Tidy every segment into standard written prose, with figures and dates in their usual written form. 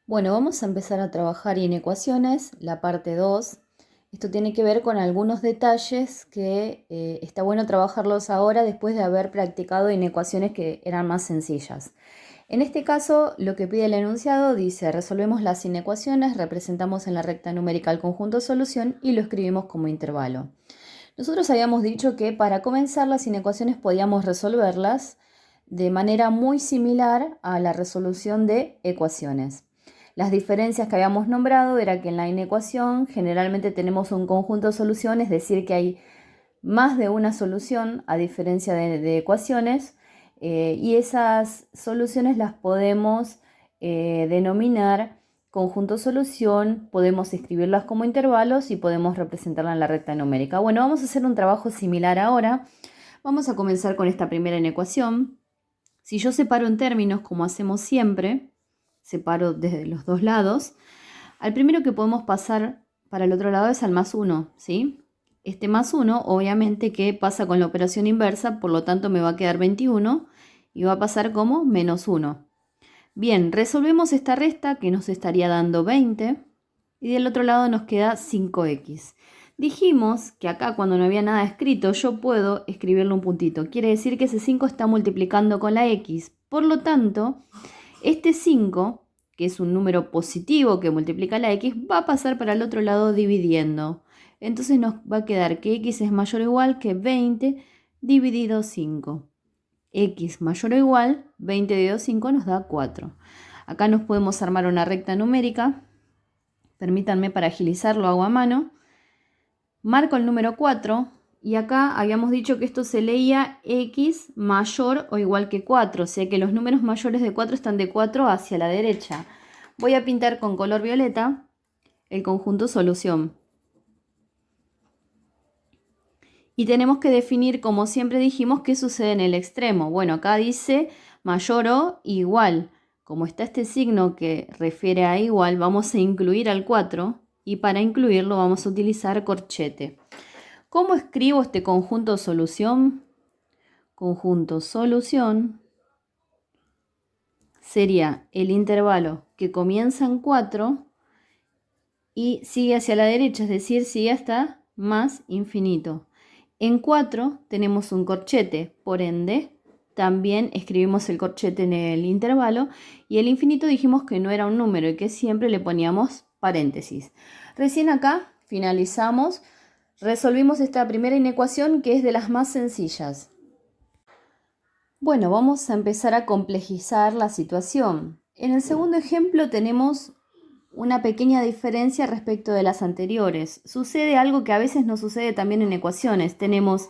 Bueno, vamos a empezar a trabajar en ecuaciones, la parte 2. Esto tiene que ver con algunos detalles que está bueno trabajarlos ahora después de haber practicado en ecuaciones que eran más sencillas. En este caso, lo que pide el enunciado dice, resolvemos las inecuaciones, representamos en la recta numérica el conjunto solución y lo escribimos como intervalo. Nosotros habíamos dicho que para comenzar las inecuaciones podíamos resolverlas de manera muy similar a la resolución de ecuaciones. Las diferencias que habíamos nombrado era que en la inecuación generalmente tenemos un conjunto de soluciones, es decir, que hay más de una solución a diferencia de ecuaciones, y esas soluciones las podemos denominar conjunto solución, podemos escribirlas como intervalos y podemos representarlas en la recta numérica. Bueno, vamos a hacer un trabajo similar ahora. Vamos a comenzar con esta primera inecuación. Si yo separo en términos como hacemos siempre, separo desde los dos lados, al primero que podemos pasar para el otro lado es al más 1, ¿sí? Este más 1 obviamente que pasa con la operación inversa, por lo tanto me va a quedar 21 y va a pasar como menos 1. Bien, resolvemos esta resta que nos estaría dando 20 y del otro lado nos queda 5x. Dijimos que acá cuando no había nada escrito yo puedo escribirle un puntito. Quiere decir que ese 5 está multiplicando con la x. Por lo tanto, este 5, que es un número positivo que multiplica la x, va a pasar para el otro lado dividiendo. Entonces nos va a quedar que x es mayor o igual que 20 dividido 5. X mayor o igual, 20 dividido 5 nos da 4. Acá nos podemos armar una recta numérica. Permítanme, para agilizar lo hago a mano. Marco el número 4 y acá habíamos dicho que esto se leía x mayor o igual que 4, o sea que los números mayores de 4 están de 4 hacia la derecha. Voy a pintar con color violeta el conjunto solución. Y tenemos que definir, como siempre dijimos, qué sucede en el extremo. Bueno, acá dice mayor o igual. Como está este signo que refiere a igual, vamos a incluir al 4 y para incluirlo vamos a utilizar corchete. ¿Cómo escribo este conjunto solución? Conjunto solución sería el intervalo que comienza en 4 y sigue hacia la derecha, es decir, sigue hasta más infinito. En 4 tenemos un corchete, por ende, también escribimos el corchete en el intervalo y el infinito dijimos que no era un número y que siempre le poníamos paréntesis. Recién acá finalizamos, resolvimos esta primera inecuación que es de las más sencillas. Bueno, vamos a empezar a complejizar la situación. En el segundo ejemplo tenemos una pequeña diferencia respecto de las anteriores. Sucede algo que a veces no sucede también en ecuaciones. Tenemos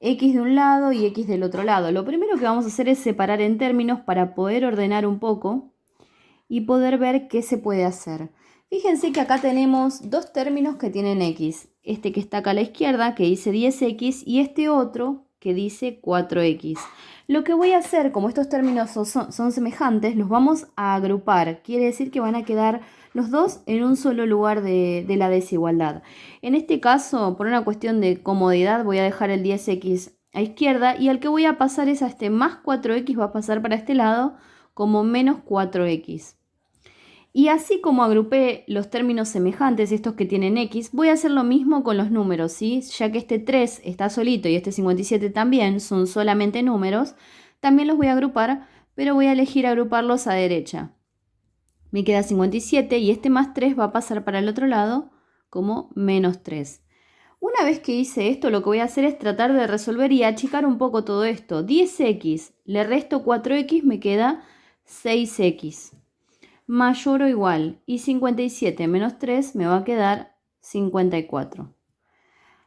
x de un lado y x del otro lado. Lo primero que vamos a hacer es separar en términos para poder ordenar un poco y poder ver qué se puede hacer. Fíjense que acá tenemos dos términos que tienen x. Este que está acá a la izquierda, que dice 10x, y este otro que dice 4x. Lo que voy a hacer, como estos términos son semejantes, los vamos a agrupar. Quiere decir que van a quedar los dos en un solo lugar de la desigualdad. En este caso, por una cuestión de comodidad, voy a dejar el 10x a izquierda y al que voy a pasar es a este más 4x, va a pasar para este lado como menos 4x. Y así como agrupé los términos semejantes, estos que tienen x, voy a hacer lo mismo con los números, ¿sí? Ya que este 3 está solito y este 57 también son solamente números, también los voy a agrupar, pero voy a elegir agruparlos a derecha. Me queda 57 y este más 3 va a pasar para el otro lado como menos 3. Una vez que hice esto, lo que voy a hacer es tratar de resolver y achicar un poco todo esto. 10x, le resto 4x, me queda 6x. Mayor o igual, y 57 menos 3 me va a quedar 54.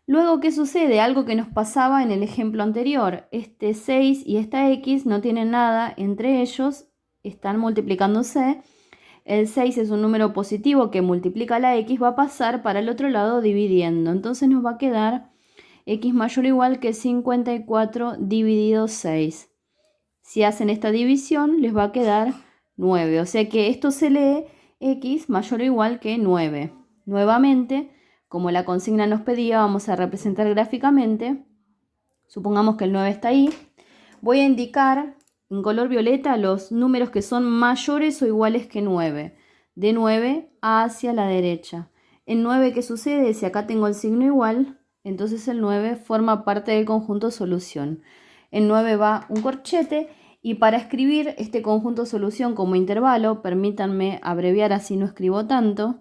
Luego, ¿qué sucede? Algo que nos pasaba en el ejemplo anterior. Este 6 y esta x no tienen nada entre ellos, están multiplicándose. El 6 es un número positivo que multiplica la x, va a pasar para el otro lado dividiendo. Entonces nos va a quedar x mayor o igual que 54 dividido 6. Si hacen esta división, les va a quedar 9. O sea que esto se lee x mayor o igual que 9. Nuevamente, como la consigna nos pedía, vamos a representar gráficamente. Supongamos que el 9 está ahí. Voy a indicar en color violeta los números que son mayores o iguales que 9. de 9 hacia la derecha. ¿En 9 qué sucede? Si acá tengo el signo igual, entonces el 9 forma parte del conjunto solución. En 9 va un corchete y para escribir este conjunto solución como intervalo, permítanme abreviar así no escribo tanto,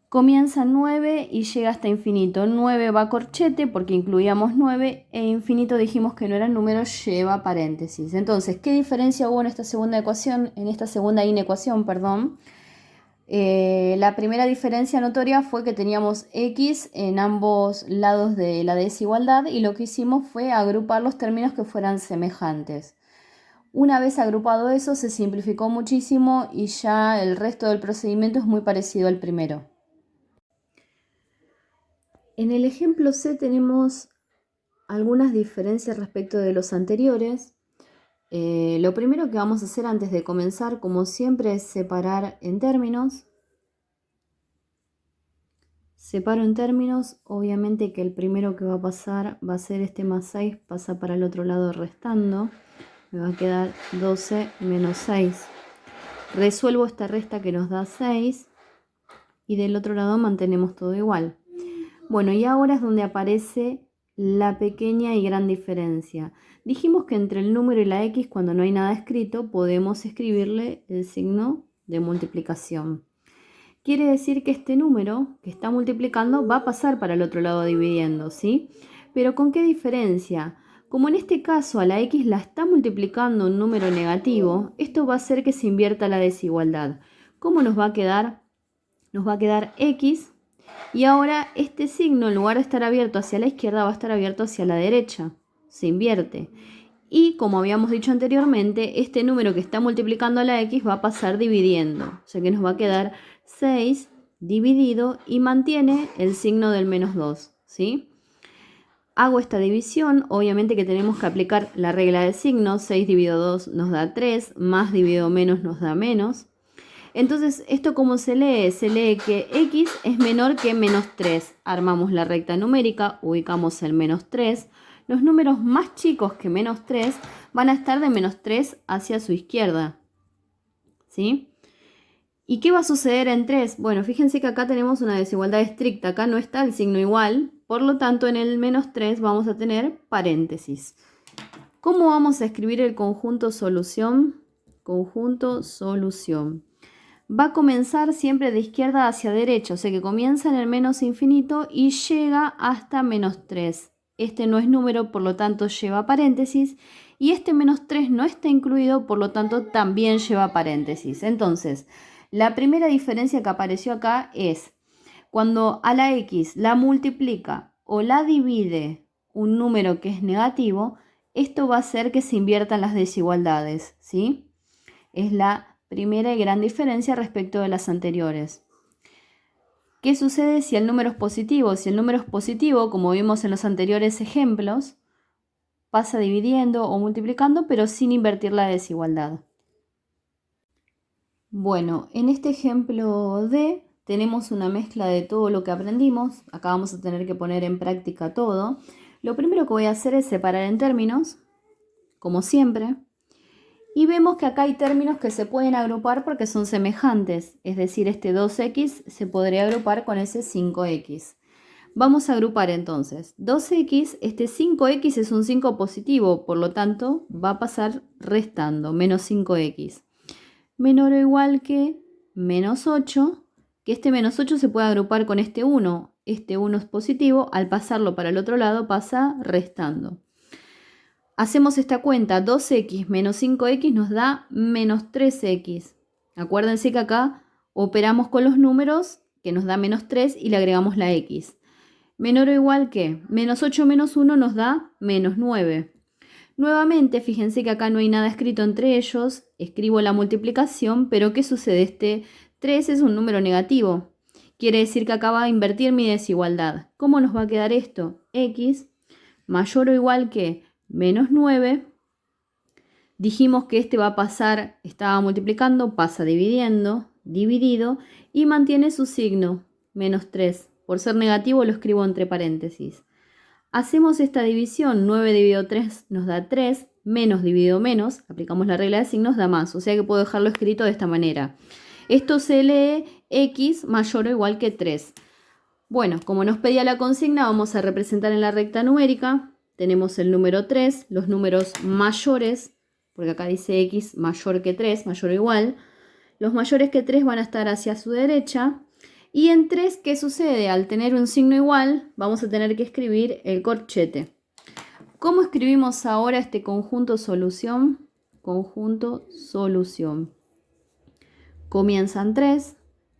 comienza en 9 y llega hasta infinito. 9 va corchete porque incluíamos 9 e infinito dijimos que no era el número, lleva paréntesis. Entonces, ¿qué diferencia hubo en esta segunda ecuación, en esta segunda inecuación, perdón? La primera diferencia notoria fue que teníamos x en ambos lados de la desigualdad y lo que hicimos fue agrupar los términos que fueran semejantes. Una vez agrupado eso se simplificó muchísimo y ya el resto del procedimiento es muy parecido al primero. En el ejemplo C tenemos algunas diferencias respecto de los anteriores. Lo primero que vamos a hacer antes de comenzar, como siempre, es separar en términos. Separo en términos, obviamente que el primero que va a pasar va a ser este más 6, pasa para el otro lado restando. Me va a quedar 12 menos 6. Resuelvo esta resta que nos da 6 y del otro lado mantenemos todo igual. Bueno, y ahora es donde aparece la pequeña y gran diferencia. Dijimos que entre el número y la x, cuando no hay nada escrito, podemos escribirle el signo de multiplicación. Quiere decir que este número que está multiplicando va a pasar para el otro lado dividiendo, ¿sí? Pero ¿con qué diferencia? Como en este caso a la x la está multiplicando un número negativo, esto va a hacer que se invierta la desigualdad. ¿Cómo nos va a quedar? Nos va a quedar x y ahora este signo en lugar de estar abierto hacia la izquierda va a estar abierto hacia la derecha. Se invierte. Y como habíamos dicho anteriormente, este número que está multiplicando a la x va a pasar dividiendo. O sea que nos va a quedar 6 dividido y mantiene el signo del menos 2, ¿sí? Hago esta división, obviamente que tenemos que aplicar la regla de signos. 6 dividido 2 nos da 3, más dividido menos nos da menos. Entonces, ¿esto cómo se lee? Se lee que x es menor que menos 3. Armamos la recta numérica, ubicamos el menos 3. Los números más chicos que menos 3 van a estar de menos 3 hacia su izquierda, ¿sí? ¿Y qué va a suceder en 3? Bueno, fíjense que acá tenemos una desigualdad estricta. Acá no está el signo igual. Por lo tanto, en el menos 3 vamos a tener paréntesis. ¿Cómo vamos a escribir el conjunto solución? Conjunto solución. Va a comenzar siempre de izquierda hacia derecha, o sea que comienza en el menos infinito y llega hasta menos 3. Este no es número, por lo tanto lleva paréntesis, y este menos 3 no está incluido, por lo tanto también lleva paréntesis. Entonces, la primera diferencia que apareció acá es cuando a la x la multiplica o la divide un número que es negativo, esto va a hacer que se inviertan las desigualdades, ¿sí? Es la primera y gran diferencia respecto de las anteriores. ¿Qué sucede si el número es positivo? Si el número es positivo, como vimos en los anteriores ejemplos, pasa dividiendo o multiplicando, pero sin invertir la desigualdad. Bueno, en este ejemplo D tenemos una mezcla de todo lo que aprendimos. Acá vamos a tener que poner en práctica todo. Lo primero que voy a hacer es separar en términos, como siempre. Y vemos que acá hay términos que se pueden agrupar porque son semejantes, es decir, este 2x se podría agrupar con ese 5x. Vamos a agrupar entonces 2x, este 5x es un 5 positivo, por lo tanto va a pasar restando, menos 5x. Menor o igual que menos 8, que este menos 8 se puede agrupar con este 1 es positivo, al pasarlo para el otro lado pasa restando. Hacemos esta cuenta, 2x menos 5x nos da menos 3x. Acuérdense que acá operamos con los números, que nos da menos 3 y le agregamos la x. Menor o igual que menos 8 menos 1 nos da menos 9. Nuevamente, fíjense que acá no hay nada escrito entre ellos. Escribo la multiplicación, pero ¿qué sucede? Este 3 es un número negativo. Quiere decir que acá va a invertir mi desigualdad. ¿Cómo nos va a quedar esto? X mayor o igual que menos 9, dijimos que este va a pasar, estaba multiplicando, pasa dividiendo, dividido, y mantiene su signo, menos 3. Por ser negativo lo escribo entre paréntesis. Hacemos esta división, 9 dividido 3 nos da 3, menos dividido menos, aplicamos la regla de signos, da más, o sea que puedo dejarlo escrito de esta manera. Esto se lee x mayor o igual que 3. Bueno, como nos pedía la consigna, vamos a representar en la recta numérica. Tenemos el número 3, los números mayores, porque acá dice x mayor que 3, mayor o igual. Los mayores que 3 van a estar hacia su derecha. Y en 3, ¿qué sucede? Al tener un signo igual, vamos a tener que escribir el corchete. ¿Cómo escribimos ahora este conjunto solución? Conjunto solución. Comienza en 3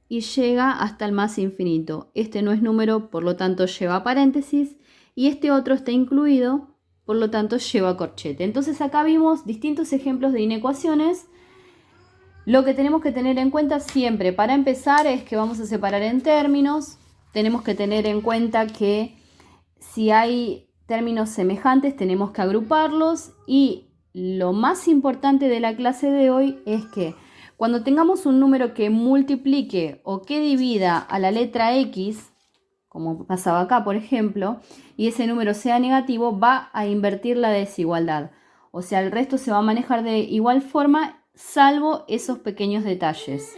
y llega hasta el más infinito. Este no es número, por lo tanto lleva paréntesis, y este otro está incluido, por lo tanto lleva corchete. Entonces acá vimos distintos ejemplos de inecuaciones. Lo que tenemos que tener en cuenta siempre para empezar es que vamos a separar en términos. Tenemos que tener en cuenta que si hay términos semejantes tenemos que agruparlos, y lo más importante de la clase de hoy es que cuando tengamos un número que multiplique o que divida a la letra X, como pasaba acá por ejemplo, y ese número sea negativo, va a invertir la desigualdad. O sea, el resto se va a manejar de igual forma, salvo esos pequeños detalles.